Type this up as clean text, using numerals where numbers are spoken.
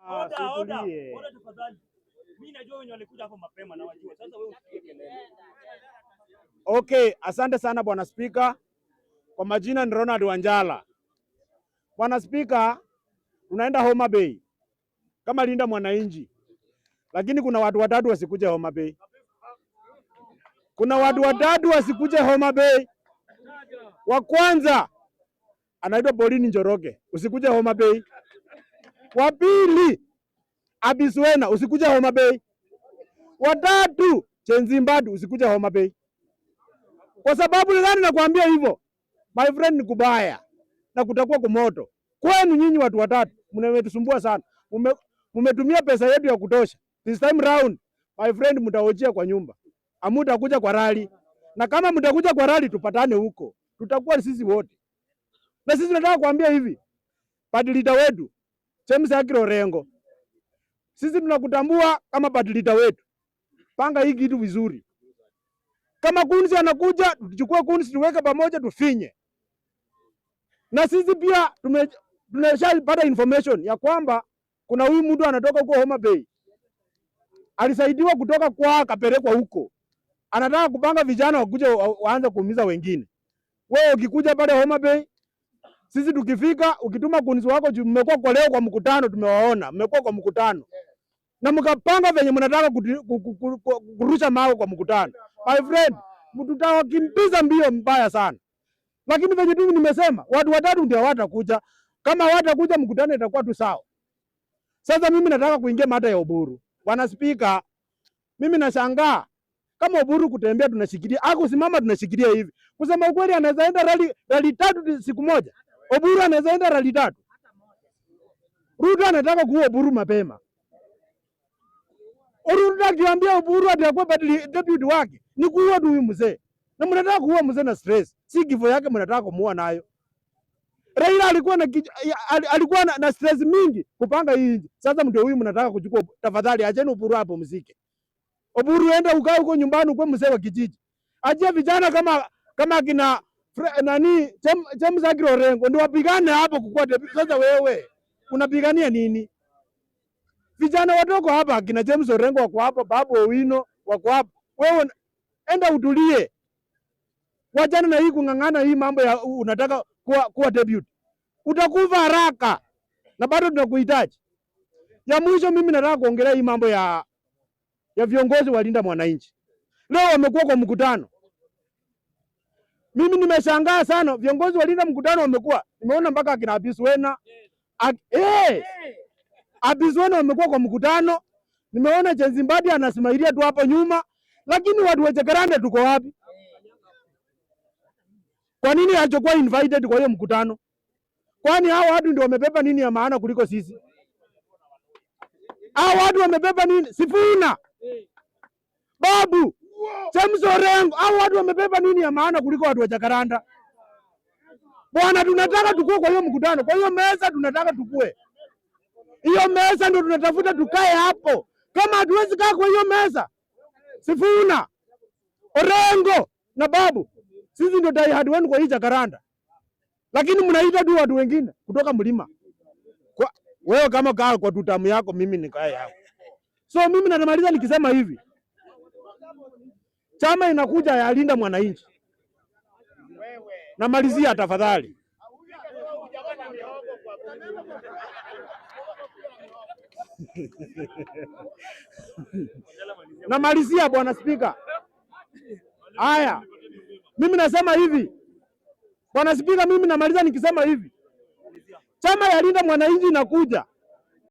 Oda tafadhali. Mimi najua wenye walikuja hapo mapema na wajua. Sasa wewe usikie kelele. Okay, asante sana Bwana Spika. Kwa majina ni Ronald Wanjala. Bwana Spika, tunaenda Homa Bay kama Linda Mwananchi, lakini kuna watu watatu wasikuje Homa Bay. Kuna watu watatu wasikuje Homa Bay. Wa kwanza anaitwa Pauline Njoroge, usikuje Homa Bay. Wa pili Abiswena, usikuje Homa Bay. Wa tatu Chenzimbadu, usikuje Homa Bay. Kwa sababu gani nakwambia hivyo? My friend, ni kubaya na kutakuwa kumoto. Kwenu nyinyi watu watatu mmetusumbua sana. Mmetumia pesa yetu ya kutosha. This time round, my friend, mtaojea kwa nyumba. Hamutakuja kwa rally. Na kama mtakuja kwa rally tupatane huko. Tutakuwa sisi wote. Na sisi tunataka kuambia hivi. Party leader wetu James Agiro Orengo. Sisi tunakutambua kama party leader wetu. Panga hii kitu vizuri. Kama Kunzi anakuja, tuchukue Kunzi tuweke pamoja tufinye. Na sisi pia tumeshapata information ya kwamba kuna huyu mtu anatoka huko Homa Bay. Alisaidiwa kutoka kwa kapelekwa huko. Anataka kupanga vijana wakuje waanze kuumiza wengine. Wewe ukikuja pale Homa Bay, sisi tukifika, ukituma Kunzi wako, mmekuwa kwa leo kwa mkutano, tumewaona, mmekuwa kwa mkutano. Na mkapanga venye mnataka kurusha mawe kwa mkutano. My friend, tutawakimbiza mbio mbaya sana. Lakini venye tu nimesema, watu watatu ndio watakuja. Kama watakuja mkutano itakuwa tu sawa. Sasa mimi nataka kuingia mada ya Oburu. Bwana Spika, mimi nashangaa kama Oburu kutembea tunashikilia, kusimama tunashikilia hivi. Kusema ukweli anaweza enda rally tatu siku moja. Oburu anaweza enda rally tatu. Ruto anataka kuua Oburu mapema. Ruto akiambia Oburu atakuwa deputy wake, ni kuua tu huyu mzee. Na mnataka kuua mzee na stress. Si kifo yake mnataka kumuua nayo. Raila alikuwa na stress mingi kupanga hii. Sasa mtu huyu mnataka kuchukua, tafadhali acheni Oburu hapo mzike. Oburu enda ukae huko nyumbani kwa mzee wa kijiji. Achia vijana kama kina James Agiro Orengo ndio wapigane hapo kukua deputy. Sasa wewe unapigania nini? Vijana watoko hapa kina James Orengo wako hapo, Babu Owino wako hapo. Wewe enda utulie. Wajana na hii kung'ang'ana hii mambo ya unataka kuwa deputy. Utakufa haraka na bado tunakuhitaji. Ya mwisho mimi nataka kuongelea hii mambo ya viongozi wa Linda Mwananchi. Leo wamekuwa kwa mkutano. Mimi nimeshangaa sana viongozi wa Linda mkutano wamekuwa. Nimeona mpaka akina Abiswena. Abiswena wamekuwa kwa mkutano. Nimeona Chenzimbadi anasimailia tu hapo nyuma. Lakini watu wa Jacaranda tuko wapi? Kwa nini hajakuwa invited kwa hiyo mkutano? Kwani hao watu ndio wamebeba nini ya maana kuliko sisi? Hao watu wamebeba nini? Sifuna, Babu, James Orengo, hao watu wamebeba nini ya maana kuliko watu wa Jacaranda? Bwana, tunataka tukue kwa hiyo mkutano. Kwa hiyo meza tunataka tukue. Hiyo meza ndio tunatafuta tukae hapo. Kama hatuwezi kaa kwa hiyo meza, Sifuna, Orengo na Babu, sisi ndio die hard wenu kwa hii Jacaranda. Lakini mnaita tu watu wengine kutoka mlima. Wewe kama kaa kwa tutamu yako, mimi nikae hapo. So mimi natamaliza nikisema hivi. Chama inakuja ya Linda Mwananchi. Namalizia tafadhali. Namalizia Bwana Spika. Haya. Mimi nasema hivi. Bwana Spika, mimi namaliza nikisema hivi. Chama ya Linda Mwananchi inakuja.